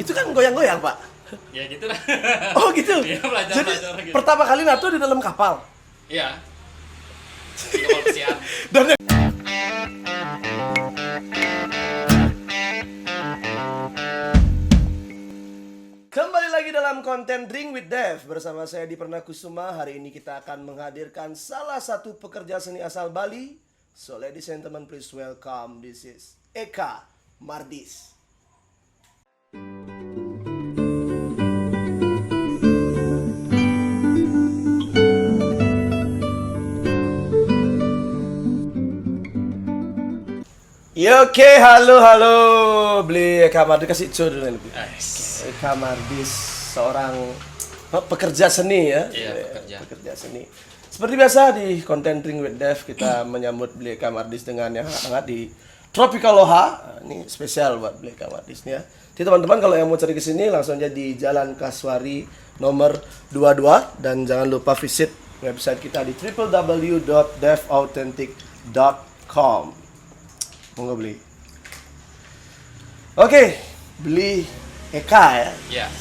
Itu kan goyang-goyang, Pak. Ya gitu lah. Oh gitu. Iya, belajar Jadi gitu. pertama kali NATO di dalam kapal. Iya. Di kapal pesiar. Dan kembali lagi dalam konten Drink with Dev bersama saya Di Pernakusuma. Hari ini kita akan menghadirkan salah satu pekerja seni asal Bali. So ladies and gentlemen, please welcome, this is Eka Mardis. Ya oke, halo, beli Eka Mardis, kasih cu dulu nih. Eka Mardis, seorang pekerja seni ya. Iya, pekerja seni. Seperti biasa di konten Drink with Dev kita menyambut beli Eka Mardis dengan yang hangat di Tropical Loha. Ini spesial buat beli Eka Mardis ya. Jadi teman-teman kalau yang mau cari ke sini langsung aja di Jalan Kasuari nomor 22 dan jangan lupa visit website kita di www.devauthentic.com. Mau beli. Oke, beli Eka ya. Iya.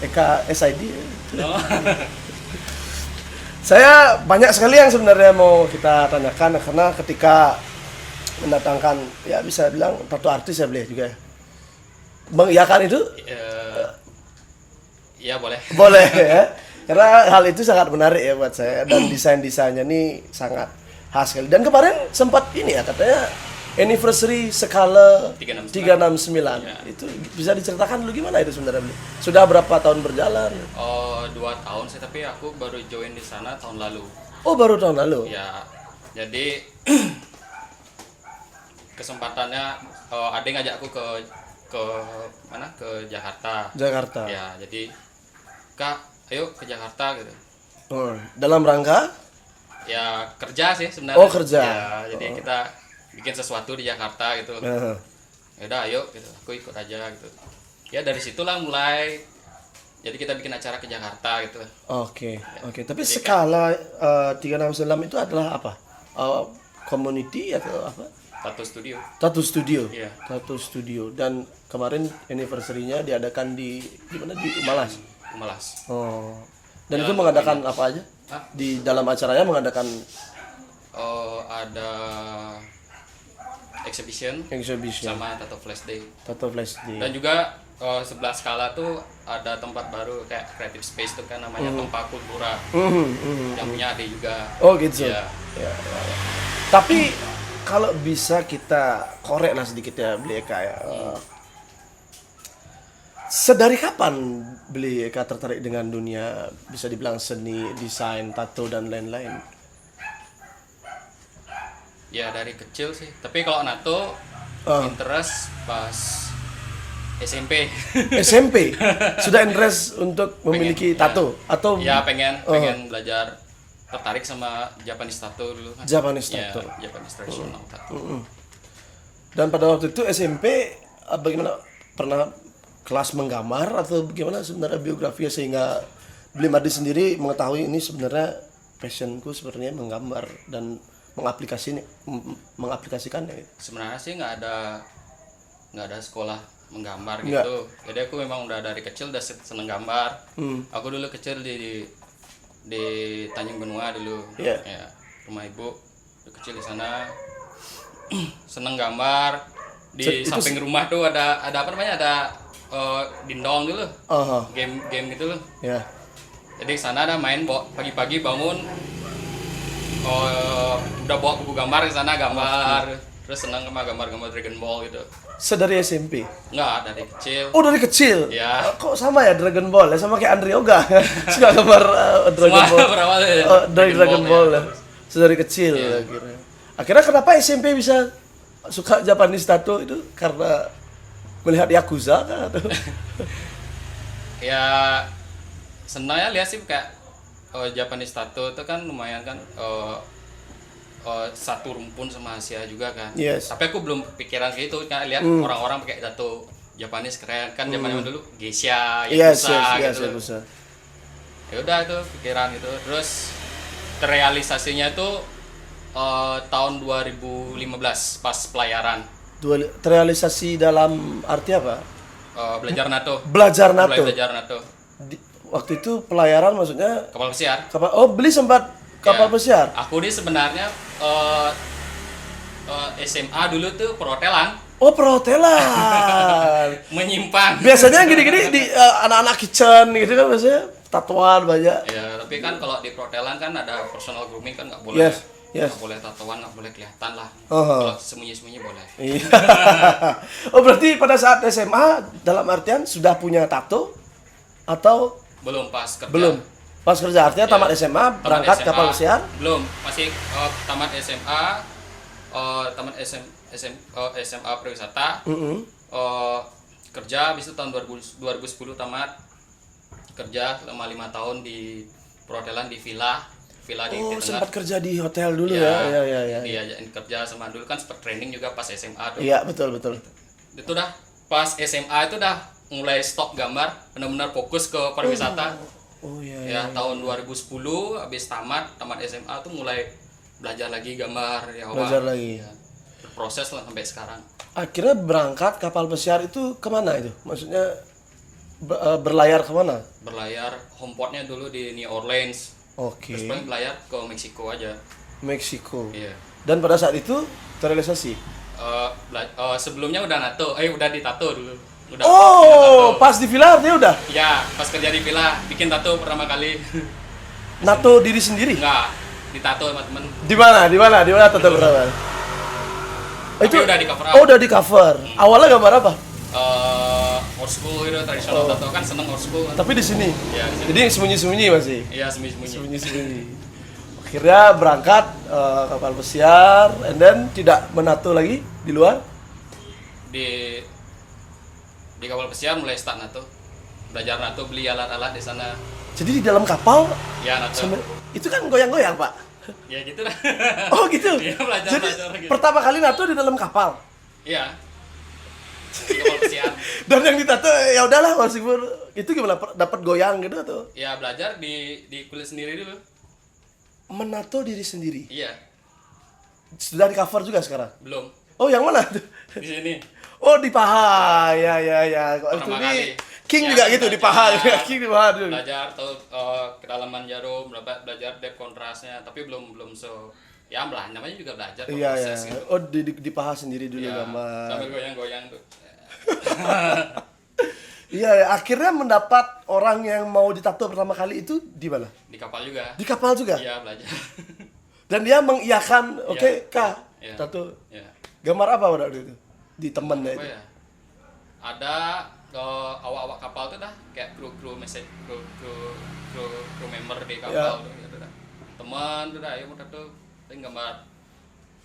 Eka SID. No. Saya banyak sekali yang sebenarnya mau kita tanyakan karena ketika mendatangkan ya bisa bilang tato artis ya beli juga ya. Mengiyakan itu? Iya boleh. Boleh ya. Karena hal itu sangat menarik ya buat saya dan desain-desainnya nih sangat khas sekali. Dan kemarin sempat ini ya katanya anniversary skala 369. Ya. Itu bisa diceritakan dulu gimana itu sebenarnya? Sudah berapa tahun berjalan? Oh, 2 tahun sih, tapi aku baru join di sana tahun lalu. Oh, baru tahun lalu. Ya, jadi kesempatannya ada yang ngajak aku ke mana? Ke Jakarta. Jakarta. Ya, jadi Kak, ayo ke Jakarta gitu. Oh, dalam rangka? Ya kerja sih sebenarnya. Oh, kerja. Ya, jadi kita bikin sesuatu di Jakarta gitu. Ya udah ayo gitu, aku ikut aja gitu. Ya dari situlah mulai. Jadi kita bikin acara ke Jakarta gitu. Oke. Tapi jadi, skala 369 itu adalah apa? Community atau apa? Tattoo studio. Tattoo studio. Iya. Tattoo studio. Dan kemarin anniversary-nya diadakan di mana? Di Umalas. Umalas. Oh. Dan Jalan itu mengadakan apa aja? Hah? Di dalam acaranya mengadakan Ada exhibition sama tattoo flash day. Tattoo flash day. Dan juga sebelah skala tuh ada tempat baru kayak creative space tuh kan namanya Tempa Kultura. Yang punya Ade juga. Oh gitu. Ya. Ya. Tapi kalau bisa kita korek lah sedikit ya beli Eka ya. Sedari kapan beli Eka tertarik dengan dunia bisa dibilang seni, desain, tato dan lain-lain? Ya dari kecil sih. Tapi kalau nato interest pas SMP. SMP sudah interest untuk memiliki tato atau? Ya pengen belajar, tertarik sama Japanese tattoo dulu kan. Japanese tattoo. Ya, Japanese traditional tattoo. Dan pada waktu itu SMP bagaimana, pernah kelas menggambar atau bagaimana sebenarnya biografinya sehingga beli Mardis sendiri mengetahui ini sebenarnya passionku sebenarnya menggambar dan mengaplikasikannya. Sebenarnya sih nggak ada sekolah menggambar gitu. Jadi aku memang udah dari kecil udah seneng gambar. Aku dulu kecil di Tanjung Benua dulu. Yeah. Ya, rumah ibu kecil di sana. Seneng gambar. Di samping rumah tuh ada apa namanya? Ada dindong dulu. Game gitu loh. Ya. Jadi sana ada main pagi-pagi bangun. Udah bawa buku gambar ke sana gambar. Terus senang sama gambar-gambar Dragon Ball gitu. Sedari SMP? Enggak, dari kecil. Oh, dari kecil? Ya. Kok sama ya Dragon Ball ya? Sama kayak Andri Oga. Suka gambar Dragon Ball. Berawal dari Dragon Ball ya. Sedari kecil ya. Akhirnya kenapa SMP bisa suka Japanese tattoo itu? Karena melihat Yakuza kan atau? Ya senangnya lihat sih kayak Japanese tattoo itu kan lumayan kan satu rumpun sama Asia juga kan. Yes. Tapi aku belum pikiran kayak gitu kan, lihat orang-orang pakai tattoo Japanese keren kan, zaman dulu geisha, yakuza gitu. Yakuza. Ya udah itu pikiran gitu. Terus terrealisasinya itu tahun 2015 pas pelayaran. Terrealisasi dalam arti apa? belajar NATO. Belajar Mulai NATO. belajar NATO. Waktu itu pelayaran maksudnya Kapal pesiar. beli sempat kapal Ya, pesiar. Aku ini sebenarnya SMA dulu tuh perhotelan. Oh, perhotelan. Menyimpan. Biasanya gini-gini di anak-anak kitchen gitu kan biasanya tatoan banyak. Ya, tapi kan kalau di perhotelan kan ada personal grooming kan nggak boleh. Yes. Nggak boleh tatoan, nggak boleh kelihatan lah. Oh. Kalau sembunyi-sembunyi boleh. Iya. Oh, berarti pada saat SMA dalam artian sudah punya tato atau Belum pas kerja. belum? Pas kerja artinya Ya. tamat SMA Tamat berangkat SMA. kapal pesiar? Belum, masih tamat SMA, SMA pariwisata. Kerja habis itu tahun 2010 tamat. Kerja selama 5 tahun di perhotelan di villa di Oh, Tengah. sempat kerja di hotel dulu ya. Ya. Diajakin kerja sama dulu kan sempat training juga pas SMA tuh. Iya, betul. Itu dah pas SMA itu dah mulai stop gambar, benar-benar fokus ke pariwisata. Oh iya. Ya, tahun 2010 habis tamat SMA tuh mulai belajar lagi gambar ya. Belajar lagi. Ya, berproses lah sampai sekarang. Akhirnya berangkat kapal pesiar itu kemana itu? Maksudnya berlayar kemana? Berlayar homeportnya dulu di New Orleans. Oke. Terus paling berlayar ke Meksiko aja. Meksiko. Iya. Dan pada saat itu terrealisasi. Sebelumnya udah udah ditato dulu. Udah Oh, tato. pas di villa artinya udah Ya, pas kerja di villa bikin tato pertama kali. nato diri sendiri. Enggak, ditato sama temen. Di mana? Tato pertama? Tapi udah di cover up. Oh, udah di cover. Awalnya gambar apa? Old school gitu, tradisional tato kan seneng old school kan. Tapi di sini. Iya, di sini. Jadi sembunyi-sembunyi masih. Iya, sembunyi-sembunyi. Sembunyi-sembunyi. Akhirnya berangkat kapal pesiar, and then tidak menato lagi di luar. Di kapal pesiar mulai start NATO. Belajar NATO, beli alat-alat di sana. Jadi di dalam kapal Ya, NATO. itu kan goyang-goyang, Pak. Ya gitu lah. Oh, gitu. Iya, belajar Jadi gitu. pertama kali nato di dalam kapal. Iya. Di kapal pesiar. Dan yang ditato ya udahlah meskipun itu gimana dapat goyang gitu atau Ya, belajar di kulit sendiri dulu. menato diri sendiri. Iya, Sudah di cover juga sekarang. belum. Oh, yang mana tuh? Di sini. Oh, di paha. Ya. Kok itu Pertama nih kali. King Ya, juga gitu di paha. belajar. King di paha dulu. Belajar tahu kedalaman jarum, belajar depth kontrasnya, tapi belum ya namanya juga belajar Iya. proses gitu. Oh, di paha sendiri dulu Ya, gambar. sambil goyang-goyang tuh. Iya, akhirnya mendapat orang yang mau ditato pertama kali itu di mana? Di kapal juga. Di kapal juga. Iya, belajar. Dan dia mengiyakan, oke, Kak, Iya. tato. Ya. Gambar apa pada waktu itu? Di temennya Apa itu. ya? Ada awak-awak kapal tuh dah kayak kru member di kapal Ya. tuh gitu dah. Teman tuh dah, ayo mau tato, ting gambar.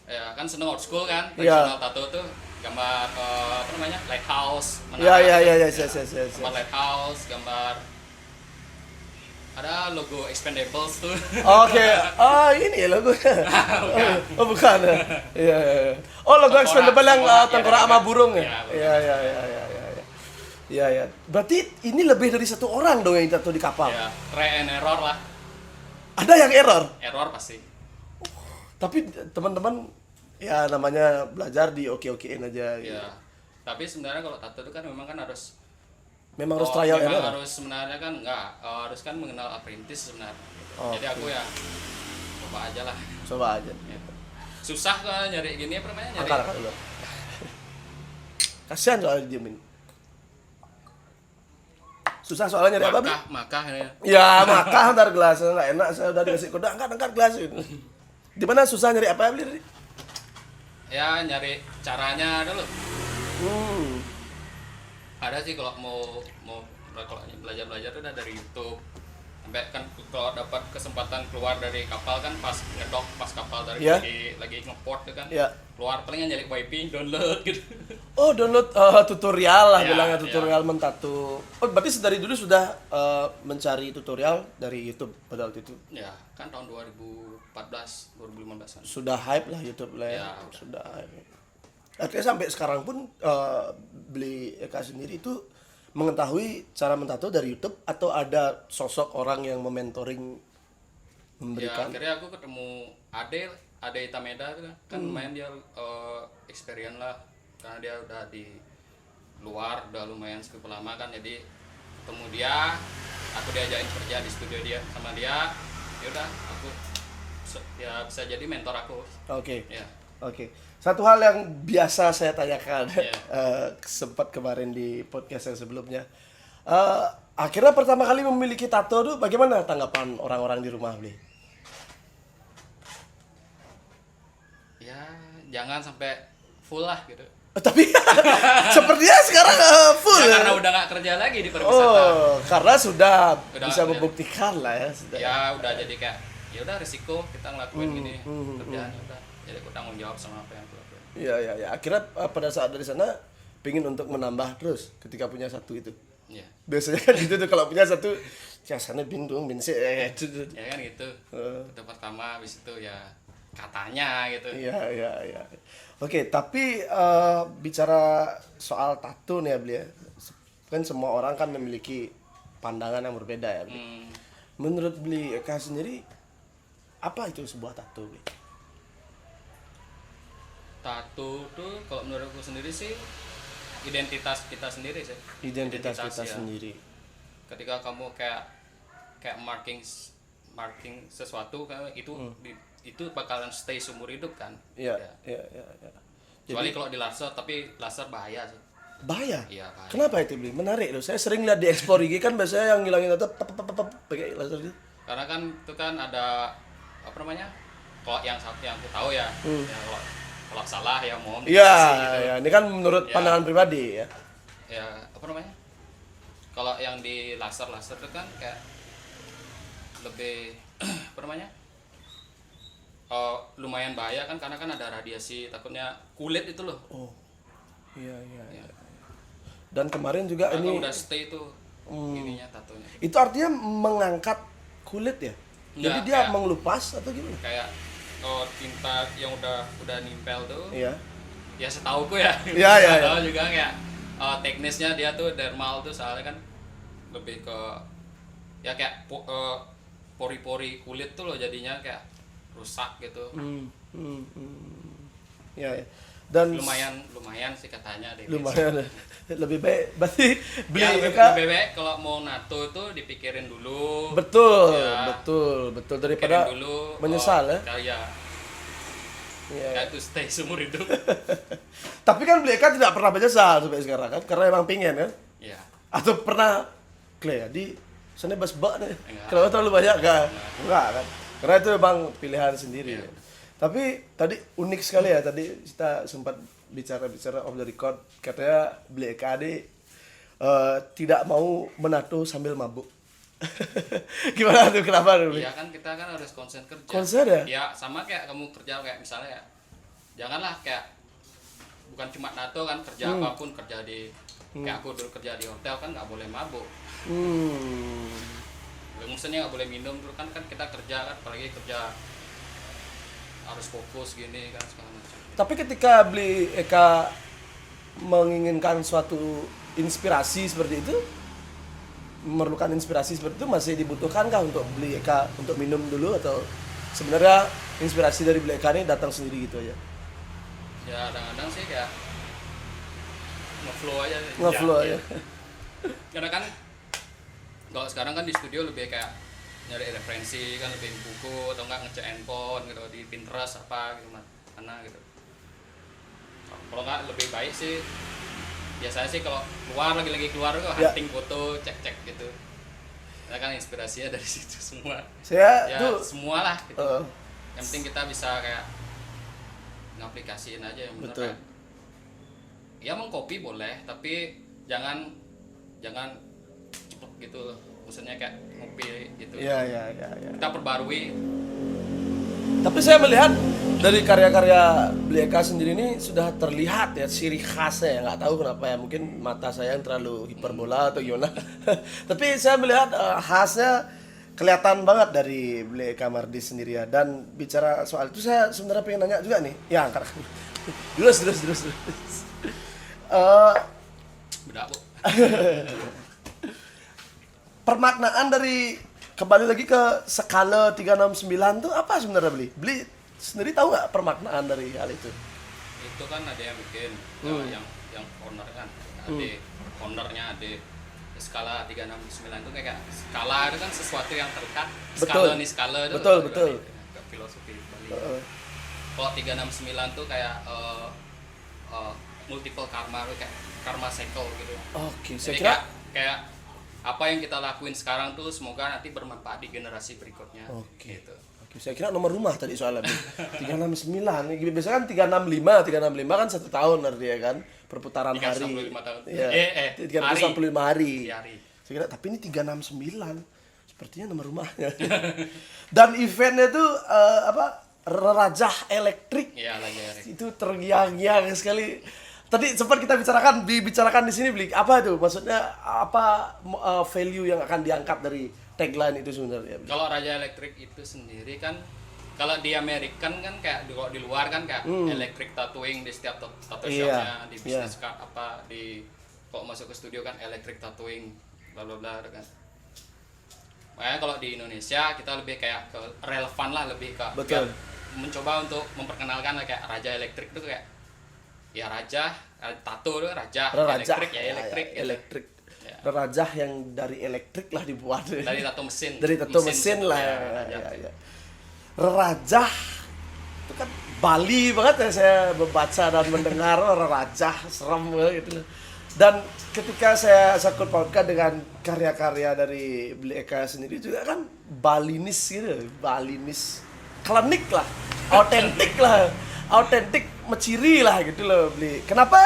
Ya kan seneng old school kan, Ya. tradisional tato tuh gambar apa namanya lighthouse. Ya, menara. yes. Gambar lighthouse, gambar ada logo Expendables tuh. Oke, ini ya logo. Oh, bukan. Iya. Oh, logo Tengkorak, expendable yang tengkorak, tengkorak ya, sama kan? burung ya. Iya, burung. Iya. Berarti ini lebih dari satu orang dong yang ditato di kapal. Ya, try and error lah. Ada yang error. Error pasti. Tapi teman-teman ya namanya belajar di oke-okein aja. Gitu. Ya. Tapi sebenarnya kalau tato itu kan memang kan harus Memang harus trial memang error. harus sebenarnya kan harus kan mengenal apprentice sebenarnya. Oh, Jadi aku ya coba aja lah. Coba aja. Gitu. Susah kan nyari gini apa namanya nyari. Angkat dulu. Kasihan soalnya diemin. Susah soalnya nyari apa, Bi? Makah ya. Ya, maka ntar gelas nggak enak, saya udah dikasih kode angkat gelas itu. Di mana susah nyari apa, Beli? Ya nyari caranya dulu. Hmm. Ada sih kalau mau kalau belajar tuh udah dari YouTube. Sampai kan kalau dapat kesempatan keluar dari kapal kan pas ngedok pas kapal dari Ya. lagi ngeport tuh kan. Ya. Keluar palingan nyari WP download gitu. Oh, download tutorial lah Ya, bilangnya, ya. tutorial mentato. Oh, berarti dari dulu sudah mencari tutorial dari YouTube pada waktu itu. Ya, kan tahun 2014, 2015 kan. Sudah hype lah YouTube lah ya. Ya, Sudah hype. Artinya sampai sekarang pun beli Eka sendiri itu mengetahui cara mentato dari YouTube atau ada sosok orang yang mementoring Ya, memberikan. akhirnya aku ketemu Ade Itameda kan lumayan dia experience lah karena dia udah di luar udah lumayan cukup lama kan, jadi ketemu dia, aku diajakin kerja di studio dia sama dia, ya udah aku ya bisa jadi mentor aku. Oke. Ya. Oke. Satu hal yang biasa saya tanyakan Yeah. sempat kemarin di podcast yang sebelumnya. Akhirnya pertama kali memiliki tato tuh bagaimana tanggapan orang-orang di rumah, Bli? Ya jangan sampai full lah gitu. Tapi sepertinya sekarang full Ya, ya. karena udah nggak kerja lagi di pariwisata. Oh, karena sudah Udah bisa nggak kerja. membuktikan lah ya. Sudah. Ya udah jadi kayak ya udah risiko kita ngelakuin gini kerjaan udah. Jadi aku tanggung jawab sama apa yang aku lakuin. Iya, iya, iya. Akhirnya pada saat dari sana pingin untuk menambah terus ketika punya satu itu. Iya. Biasanya kan gitu tuh kalau punya satu ya sana bindung binse gitu. Ya kan gitu. Itu pertama, habis itu ya katanya gitu. Iya, iya, iya. Oke, tapi bicara soal tato nih ya, Bli ya. Kan semua orang kan memiliki pandangan yang berbeda ya, Bli. Hmm, Menurut Bli Eka sendiri apa itu sebuah tato, Bli? tato tuh kalau menurut aku sendiri sih identitas kita sendiri sih. Identitas kita ya. sendiri. Ketika kamu kayak marking sesuatu kayak itu itu bakalan stay seumur hidup kan. Iya, Ya. iya, iya, iya. Kecuali kalau di laser, tapi laser bahaya sih. Bahaya. Iya, bahaya. Kenapa itu, Bli? Menarik loh. Saya sering lihat di ekspor IG kan biasanya yang ngilangin tato pakai laser gitu. Karena kan itu kan ada apa namanya? Kalau yang aku tahu ya, ya kalau salah ya mohon Iya, dikoreksi gitu. ya. Ini kan menurut Ya. pandangan pribadi ya. Ya apa namanya? Kalau yang di laser itu kan kayak lebih apa namanya? Lumayan bahaya kan karena kan ada radiasi, takutnya kulit itu loh. Oh. Iya, iya, Ya. iya. Dan kemarin juga Karena ini udah stay tuh ininya tatonya. itu artinya mengangkat kulit ya. Jadi Enggak, dia kayak- mengelupas atau gimana? Kayak tinta yang udah nimpel tuh. Iya. Ya setauku ya. Iya, iya, Nggak iya. tahu juga kayak teknisnya dia tuh dermal tuh soalnya kan lebih ke ya kayak pori-pori kulit tuh loh jadinya kayak rusak gitu. Ya, ya. Dan Lumayan sih katanya deh. lumayan lebih baik berarti beli Ya, lebih Eka. baik kalau mau nato itu dipikirin dulu. Betul, Ya. betul daripada Pikirin dulu, menyesal ya. Ya. Iya. Ya itu stay seumur hidup. Tapi kan beli Eka tidak pernah menyesal sampai sekarang kan karena emang pingin kan. Ya. Atau pernah Clay di sana bas bak nih. Enggak. Kenapa terlalu banyak kan? Enggak kan. Karena itu memang pilihan sendiri. Iya. Tapi tadi unik sekali ya, tadi kita sempat bicara off the record, katanya beli EKD tidak mau menato sambil mabuk. Gimana tuh, kenapa tuh? Iya kan kita kan harus konsen kerja. Konsen ya? Ya sama kayak kamu kerja kayak misalnya ya. Janganlah kayak bukan cuma nato kan kerja apapun, kerja di kayak aku dulu kerja di hotel kan nggak boleh mabuk. Maksudnya nggak boleh minum dulu kan kita kerja kan, apalagi kerja harus fokus gini kan segala macam. Tapi ketika beli Eka menginginkan suatu inspirasi seperti itu, memerlukan inspirasi seperti itu, masih dibutuhkankah untuk beli Eka untuk minum dulu, atau sebenarnya inspirasi dari beli Eka ini datang sendiri gitu aja? Ya kadang-kadang sih kayak ngeflow aja. Ngeflow Ya, aja. Karena kan kalau sekarang kan di studio lebih kayak nyari referensi kan, lebih buku atau enggak ngecek handphone gitu di Pinterest apa gitu mana gitu. Kalau nggak lebih baik sih biasanya sih kalau lagi keluar kok Ya. hunting foto, cek gitu. Nah kan inspirasinya dari situ semua. Saya Ya tuh semua lah gitu. eh, Yang penting kita bisa kayak ngaplikasiin aja yang benar. Betul. Kayak, ya mengcopy boleh tapi jangan cepet gitu loh. Maksudnya kayak ngopi gitu. ya. Kita perbarui. Tapi saya melihat dari karya-karya beli Eka sendiri ini sudah terlihat ya ciri khasnya ya. Nggak tahu kenapa ya, mungkin mata saya yang terlalu hiperbola atau gimana. Tapi saya melihat khasnya kelihatan banget dari beli Eka Mardis sendiri ya. Dan bicara soal itu saya sebenarnya pengen nanya juga nih. Ya, angkat. Terus. Bedak, Bu. Permaknaan dari kembali lagi ke skala 369 tuh apa sebenarnya beli? Beli sendiri tahu nggak permaknaan dari hal itu? Itu kan ada yang bikin yang owner kan. ada ownernya, ada skala 369 itu kayak skala itu kan sesuatu yang terikat. Skala nih skala itu betul. Ke filosofi Bali. Kalau 369 tuh kayak multiple karma, kayak karma cycle gitu. Oke, saya Jadi kira kayak apa yang kita lakuin sekarang tuh semoga nanti bermanfaat di generasi berikutnya. Oke. Gitu. Oke, saya kira nomor rumah tadi soalnya. 369. Biasanya kan 365 kan 1 tahun artinya kan perputaran hari. 365 tahun. Iya. 365 hari. Hari. Saya kira tapi ini 369. Sepertinya nomor rumahnya. Dan eventnya tuh Rerajah Elektrik. Iya lagi. Itu terngiang-ngiang sekali. Tadi sempat kita bicarakan di sini, Blik. Apa itu? Maksudnya apa value yang akan diangkat dari tagline itu sebenarnya? Blik? Kalau Raja Elektrik itu sendiri kan, kalau di American kan kayak kalau di luar kan kayak electric tattooing di setiap tattoo shopnya, di bisnis kalau masuk ke studio kan electric tattooing, bla bla bla kan. Makanya kalau di Indonesia kita lebih kayak ke relevan lah, lebih ke Betul. mencoba untuk memperkenalkan lah, kayak Raja Elektrik itu kayak ya raja, tato itu raja, elektrik ya elektrik. Gitu. Elektrik. Ya. Rerajah yang dari elektrik lah dibuat. Dari tato mesin. Dari tato mesin lah. Ya. Rerajah itu kan Bali banget ya, saya membaca dan mendengar rerajah, serem gitu. Dan ketika saya sangkut pautkan dengan karya-karya dari Bli Eka sendiri juga kan Balinis gitu, Balinis klinik lah, autentik menciri lah gitu loh Bli. Kenapa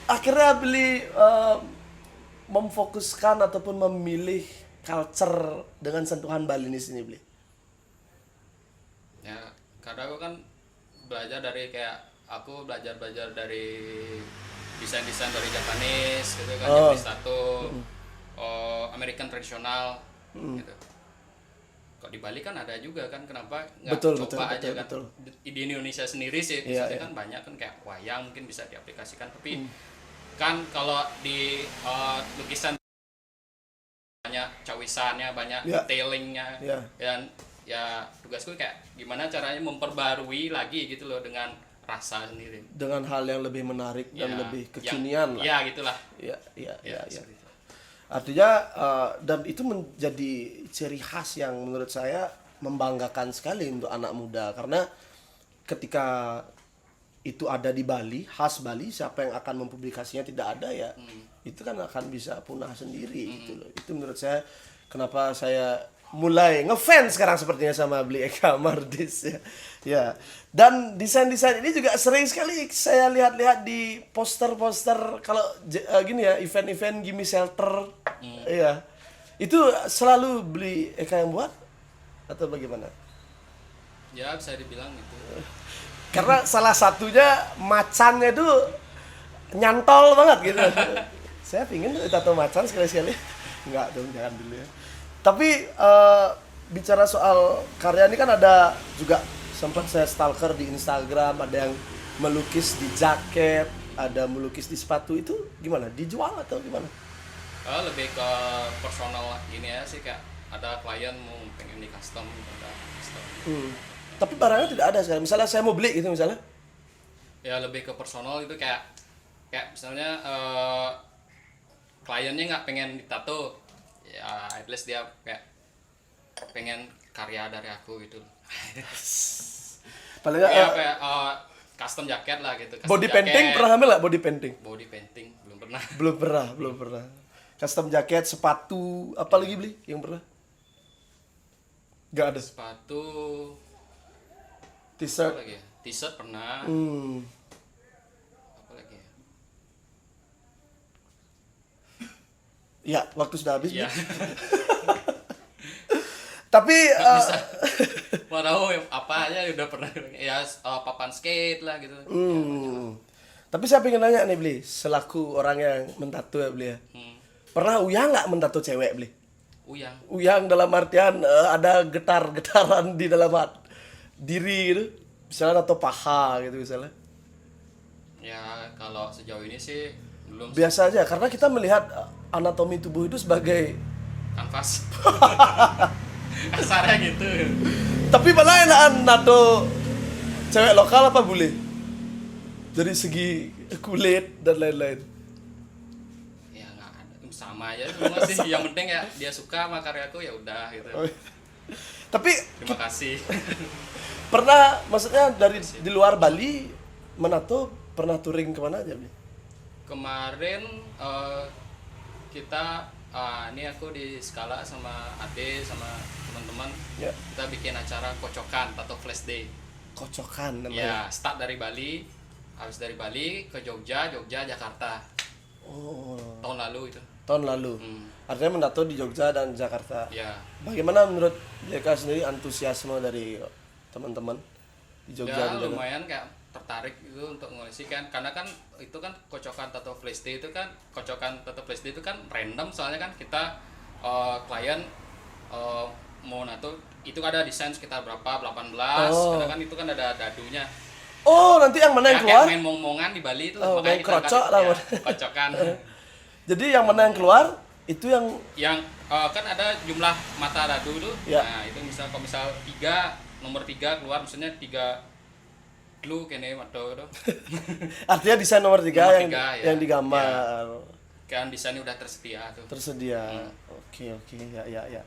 akhirnya Bli memfokuskan ataupun memilih culture dengan sentuhan Balinis ini, Bli? Ya, karena aku kan aku belajar dari desain dari Japanese gitu kan, Japanese tattoo, American tradisional gitu. Kok di Bali kan ada juga kan, kenapa nggak coba aja kan? Di Indonesia sendiri sih kan banyak kan kayak wayang mungkin bisa diaplikasikan, tapi kan kalau di lukisan banyak cawisannya, banyak detailingnya, dan ya tugasku kayak gimana caranya memperbarui lagi gitu loh dengan rasa sendiri, dengan hal yang lebih menarik dan lebih kekinian lah. Ya gitulah. Ya. Artinya dan itu menjadi ciri khas yang menurut saya membanggakan sekali untuk anak muda, karena ketika itu ada di Bali, khas Bali, siapa yang akan mempublikasinya tidak ada ya, itu kan akan bisa punah sendiri gitu loh. Itu menurut saya kenapa saya mulai ngefans sekarang sepertinya sama Bli Eka Mardis ya. Ya. Dan desain-desain ini juga sering sekali saya lihat-lihat di poster-poster kalau gini ya, event-event Gimme Shelter. Iya. Itu selalu Bli Eka yang buat atau bagaimana? Ya, bisa dibilang gitu. Karena salah satunya macannya itu nyantol banget gitu. Saya pingin tato macan sekali-sekali. Enggak dong, jangan dulu ya. Tapi bicara soal karya ini kan ada juga sempat saya stalker di Instagram, ada yang melukis di jaket, ada melukis di sepatu, itu gimana? Dijual atau gimana? Lebih ke personal gini ya sih, kayak ada klien mau pengen di custom, ada custom. Tapi barangnya tidak ada sekarang. Misalnya saya mau beli gitu misalnya. Ya lebih ke personal itu kayak misalnya kliennya nggak pengen ditato, ya at least dia kayak pengen karya dari aku gitu. Paling ya kayak custom jaket lah gitu. Body painting pernah ambil nggak? Body painting? Body painting belum pernah. Belum pernah. Custom jaket, sepatu, apa lagi beli yang pernah? Gak ada. Sepatu, T-shirt. apa lagi ya? T-shirt pernah. Apa lagi ya? Ya, waktu sudah habis. Iya. Tapi Mau tahu apa aja udah pernah ya, papan skate lah gitu. Tapi saya pengen nanya nih Bli, selaku orang yang mentato ya Bli ya. Pernah uyang nggak mentato cewek Bli? Uyang dalam artian ada getar-getaran di dalam diri gitu, misalnya atau paha gitu misalnya. Ya kalau sejauh ini sih belum. Biasa aja, karena kita melihat anatomi tubuh itu sebagai kanvas. Kasarnya gitu. Tapi mana enakan nato cewek lokal apa bule? Dari segi kulit dan lain-lain. sama aja semua sih. Yang penting ya dia suka sama karyaku ya udah gitu. Oh, tapi Terima kasih. pernah, maksudnya dari di luar Bali, Menato pernah touring kemana aja, Bli? Kemarin kita ini aku di Skala sama Ade sama teman-teman Ya. kita bikin acara kocokan Tato Flash Day. Kocokan Ya, namanya. start dari Bali, habis dari Bali ke Jogja, Jakarta. Oh, Tahun lalu itu. tahun lalu. Artinya Menato di Jogja dan Jakarta. Ya. Bagaimana menurut JK sendiri antusiasme dari teman-teman di Jogja Ya dan Jakarta? lumayan kayak tertarik itu untuk ngisi kan, karena kan itu kan kocokan Tato Flash Day itu kan random, soalnya kan kita klien mau nato itu ada desain sekitar berapa 18, karena kan itu kan ada dadunya. Oh, nanti yang mana yang Ya, keluar? kayak main mong-mongan di Bali itu, Oh, makanya main kita krocok lah, ya, Bun. kocokan. Jadi yang mana yang keluar itu yang Yang kan ada jumlah mata dadu tuh. Ya. Nah, itu kalau misal nomor 3 keluar, maksudnya 3 glue kene atau itu. artinya desain nomor 3 Nomor yang tiga, ya. yang digambar Kan desainnya udah tersedia tuh. tersedia. Oke, ya.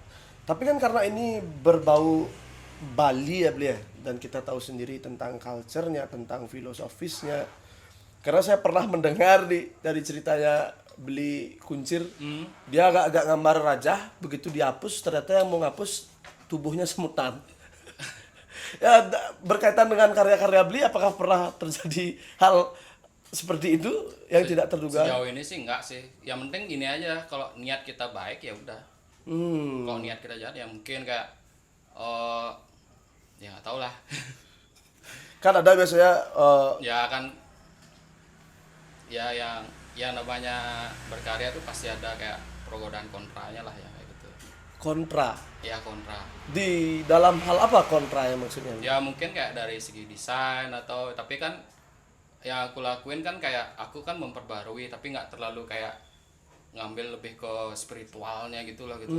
Tapi kan karena ini berbau Bali ya, Bli ya, dan kita tahu sendiri tentang culture-nya, tentang filosofisnya. Karena saya pernah mendengar dari ceritanya beli kuncir, dia agak-agak gambar raja, begitu dihapus ternyata yang mau ngapus tubuhnya semutan. Ya, berkaitan dengan karya-karya beli, apakah pernah terjadi hal seperti itu yang tidak terduga? Sejauh ini sih enggak sih. Yang penting gini aja, kalau niat kita baik ya udah. Kalau niat kita jahat ya mungkin kayak ya nggak tau lah. Kan ada biasanya Ya kan ya yang namanya berkarya tuh pasti ada kayak pro dan kontranya lah ya kayak gitu. kontra. Ya kontra. Di dalam hal apa kontra yang maksudnya? Ya mungkin kayak dari segi desain atau tapi kan yang aku lakuin kan kayak aku kan memperbarui tapi nggak terlalu kayak ngambil lebih ke spiritualnya gitu lah gitu.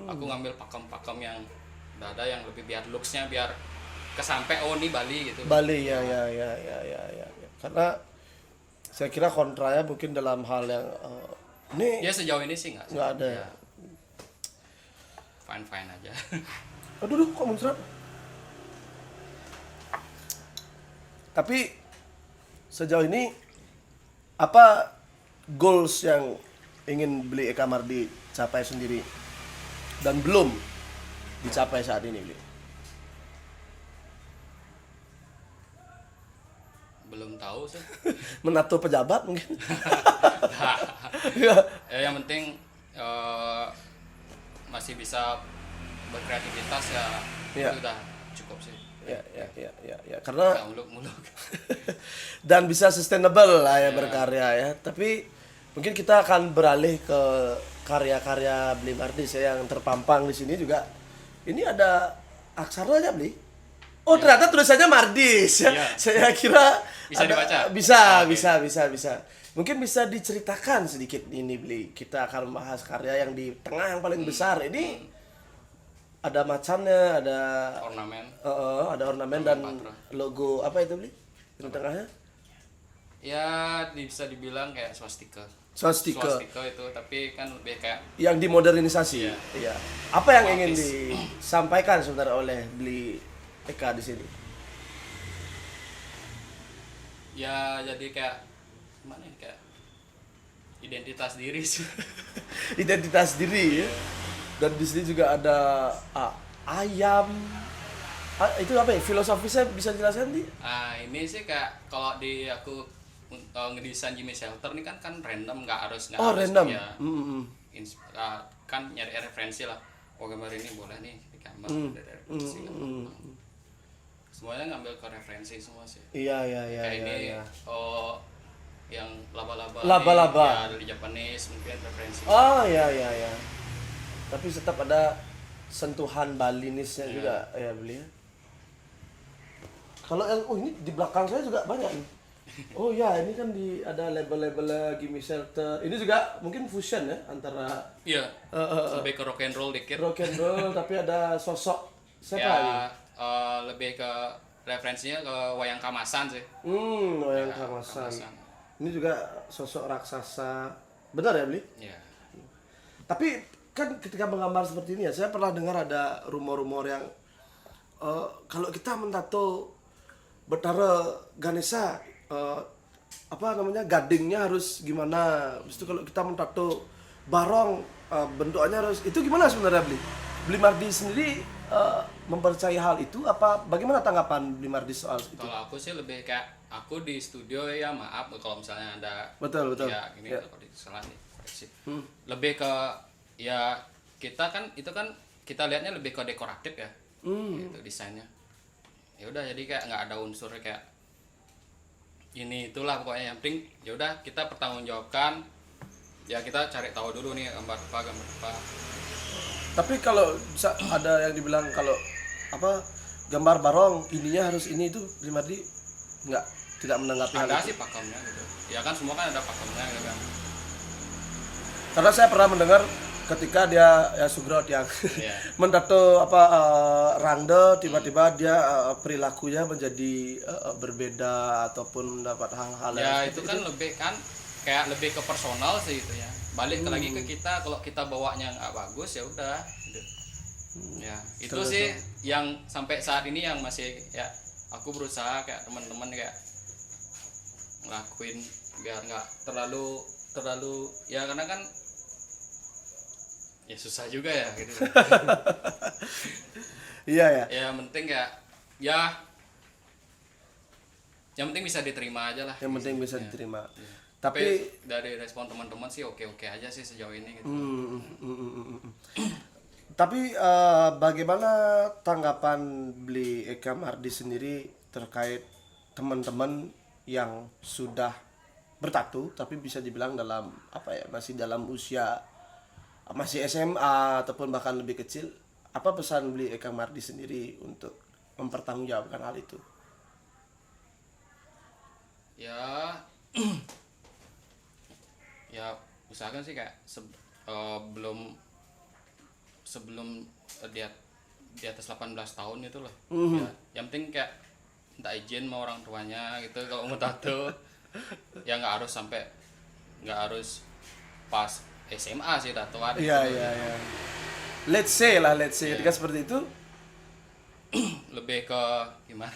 Aku ngambil pakem-pakem yang udah ada yang lebih biar looksnya biar kesampe oh ini Bali gitu. Bali ya. Karena saya kira kontranya mungkin dalam hal yang ini Ya sejauh ini sih nggak ada. Ya, fine aja. Aduh, kok muncrat? Tapi sejauh ini apa goals yang ingin beli Eka Mardi capai sendiri dan belum dicapai saat ini, Bli? Belum tahu sih. Menato pejabat mungkin. Ya, yang penting masih bisa berkreativitas ya, Ya. itu udah cukup sih. Ya. Karena Nggak muluk-muluk. dan bisa sustainable lah ya berkarya ya. Tapi mungkin kita akan beralih ke karya-karya Bli Mardis ya, yang terpampang di sini juga. Ini ada aksaranya, Bli. Oh, ternyata tulisannya Mardis ya. Iya. Saya kira Bisa dibaca? Bisa. Mungkin bisa diceritakan sedikit ini, Bli. Kita akan membahas karya yang di tengah yang paling besar. Ini ada macannya, ada Ornamen. ada ornamen dan Patra. logo apa itu, Bli? Di tengahnya? Ya bisa dibilang kayak swastika. Swastika. Swastika itu tapi kan lebih kayak Yang dimodernisasi. Iya. Iya. Apa yang ingin Grafis. disampaikan sebenarnya oleh Bli Eka di sini? ya jadi kayak gimana ya, kayak identitas diri sih. Identitas diri ya. Dan di sini juga ada ayam. Itu apa ya? Filosofisnya bisa jelaskan, Di? Ini sih kayak kalau di aku ngedesain Jimmy Shelter nih kan random, nggak harus Oh, random. ya, Mm-mm. kan nyari referensi lah. Oh gambar ini boleh nih di gambar dari referensi semuanya ngambil ke referensi semua sih. Iya. Kayak ini yang laba-laba Laba-laba. nih, ya dari Japanese mungkin referensi. Oh, iya. Tapi tetap ada sentuhan Balinisnya juga ya, Beli. Kalau yang ini di belakang saya juga banyak nih. Oh ya, ini kan ada label-label Gimme Shelter. Ini juga mungkin fusion ya antara Iya. Lebih ke rock and roll dikit. rock and roll tapi ada sosok siapa Ya ini? lebih ke referensinya ke wayang kamasan sih. Wayang Kamasan. Ini juga sosok raksasa. Benar ya, Bli? Ya. Tapi kan ketika menggambar seperti ini ya, saya pernah dengar ada rumor-rumor yang kalau kita mentato Betara Ganesha, apa namanya, gadingnya harus gimana. Habis itu kalau kita mentato Barong, bentukannya harus itu gimana sebenarnya Bli Mardi sendiri mempercayai hal itu apa bagaimana tanggapan Bli Mardi soal itu? Kalau aku sih lebih kayak aku di studio ya, maaf kalau misalnya ada Betul. ya gini Ya. kalau salah nih koreksi. Lebih ke ya kita kan itu kan kita lihatnya lebih ke dekoratif ya. Gitu desainnya. Ya udah jadi kayak nggak ada unsur kayak ini itulah pokoknya, yang penting ya udah kita pertanggungjawabkan. Ya kita cari tahu dulu nih gambar apa. Tapi kalau bisa ada yang dibilang kalau apa gambar Barong ininya harus ini itu Bli Mardi tidak menanggapi hal Ada itu. sih pakemnya gitu. Ya kan semua kan ada pakemnya gitu kan. Karena saya pernah mendengar ketika dia ya Sugrot yang Iya. mentato apa Rangde tiba-tiba dia perilakunya menjadi berbeda ataupun mendapat hal-hal yang Ya seperti itu kan lebih kan kayak lebih ke personal sih itu ya. Balik lagi ke kita, kalau kita bawanya nggak bagus ya udah gitu. Ya itu Betul, sih yang sampai saat ini yang masih ya aku berusaha kayak teman-teman kayak ngelakuin biar nggak terlalu ya, karena kan ya susah juga ya gitu. Iya ya. Ya yang penting kayak ya yang penting bisa diterima aja lah. Yang penting bisa Ya. diterima. Tapi Tapi dari respon teman-teman sih oke-oke aja sih sejauh ini gitu. Tapi bagaimana tanggapan Bli Eka Mardi sendiri terkait teman-teman yang sudah bertatu tapi bisa dibilang dalam apa ya, masih dalam usia masih SMA ataupun bahkan lebih kecil, apa pesan Bli Eka Mardi sendiri untuk mempertanggungjawabkan hal itu? Ya ya usahakan sih kayak sebelum di atas 18 tahun itu loh. Ya, yang penting kayak minta izin sama orang tuanya gitu kalau mau tato. Ya nggak harus pas SMA sih tatoan gitu. Iya. Let's say ketika seperti itu Lebih ke gimana?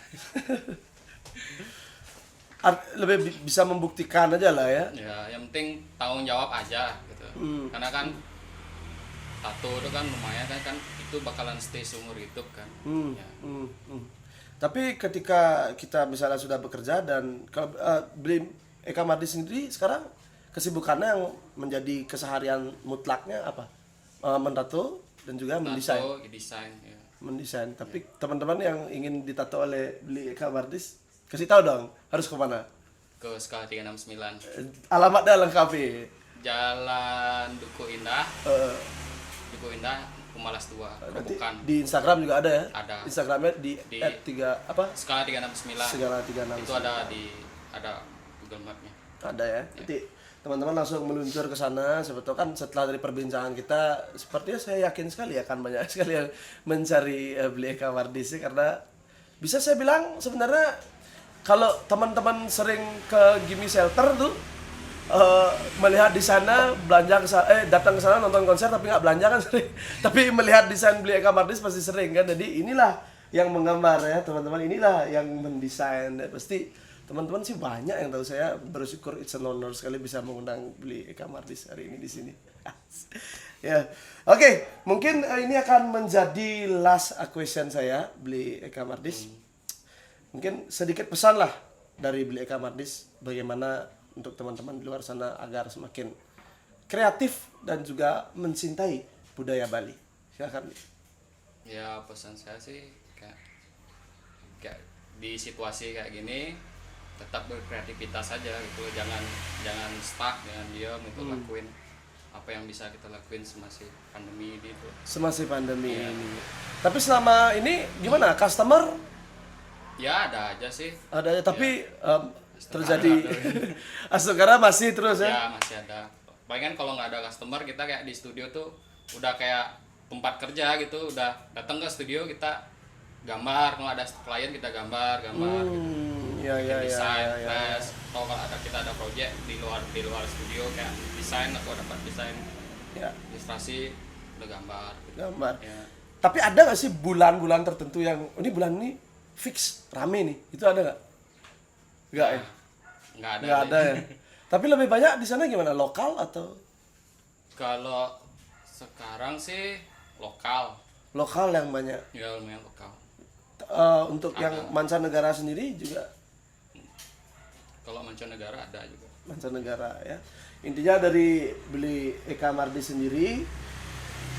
lebih bisa membuktikan aja lah ya. Ya yang penting tanggung jawab aja gitu. Karena kan tato itu kan lumayan kan itu bakalan stay seumur hidup kan. Ya. Tapi ketika kita misalnya sudah bekerja dan kalau Bli Eka Mardi sendiri sekarang kesibukannya yang menjadi keseharian mutlaknya apa? Mentato dan juga mendesain. Tato, desain ya. Mendesain. Tapi teman-teman yang ingin ditato oleh Bli Eka Mardi, kasih tahu dong harus kemana? Ke skala 369. Alamatnya lengkapi. Jalan Duku Indah, Eh, Pemalas 2, nanti Kebukan. di Instagram juga ada ya? Ada. Instagramnya di Di- @3 apa? Skala 369. Segala 369. Itu ada Google Map-nya. Ada ya. Nanti teman-teman langsung meluncur ke sana. Sebetulnya kan setelah dari perbincangan kita, sepertinya saya yakin sekali akan banyak sekali yang mencari Bli Eka Mardi sih, karena bisa saya bilang sebenarnya kalau teman-teman sering ke Gimme Shelter tuh melihat di sana belanja datang ke sana nonton konser tapi nggak belanja kan sering. Tapi melihat desain Bli Eka Mardi pasti sering kan. Jadi inilah yang menggambar ya teman-teman, inilah yang mendesain. Pasti teman-teman sih banyak yang tahu. Saya bersyukur, it's an honor sekali bisa mengundang Bli Eka Mardi hari ini di sini. Ya, oke, mungkin ini akan menjadi last question saya, Bli Eka Mardis. Mungkin sedikit pesan lah dari Bli Eka Mardis bagaimana untuk teman-teman di luar sana agar semakin kreatif dan juga mencintai budaya Bali. Silakan. Ya pesan saya sih kayak di situasi kayak gini tetap berkreativitas saja gitu, jangan stuck, jangan diam gitu, lakuin apa yang bisa kita lakuin semasa pandemi ini itu. Semasa pandemi ini. Tapi selama ini gimana customer? Ya ada aja sih. Ada tapi Customer terjadi Asukara masih terus ya? Ya masih ada. Palingan kalau nggak ada customer kita kayak di studio tuh udah kayak tempat kerja gitu, udah datang ke studio kita gambar, kalau ada klien kita gambar gitu. Ya. Desain, tes, atau kalau kita ada project di luar studio kayak desain atau dapat desain Ya, ilustrasi udah gambar gitu. gambar. Ya. Tapi ada nggak sih bulan-bulan tertentu yang ini bulan ini fix rame nih? Itu ada nggak? Nggak ya? Nggak ada. Nggak sih. ada ya. Tapi lebih banyak di sana gimana? Lokal atau Kalau sekarang sih lokal, lokal yang banyak? ya lumayan lokal. Untuk yang mancanegara sendiri juga Kalau mancanegara ada juga. mancanegara ya. Intinya dari beli Eka Mardi sendiri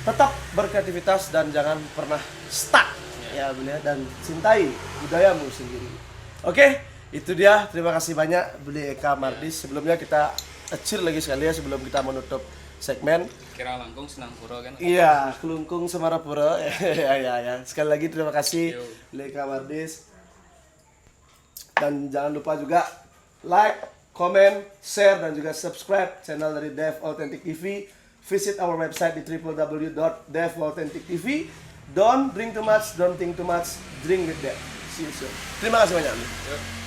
tetap berkreativitas dan jangan pernah stuck ya beliau dan cintai budayamu sendiri. Oke, itu dia. Terima kasih banyak beli Eka Mardi. Sebelumnya kita cheer lagi sekali ya sebelum kita menutup segmen. Kira langkung senang pura kan. Iya, Kelungkung Semarapura. ya. Sekali lagi terima kasih Yo. beli Eka Mardis. Dan jangan lupa juga like, comment, share, dan juga subscribe channel dari Dev Authentic TV. Visit our website di www.devauthentic.tv. Don't drink too much, don't think too much, drink with Dev. See you soon. Terima kasih banyak. Yuk.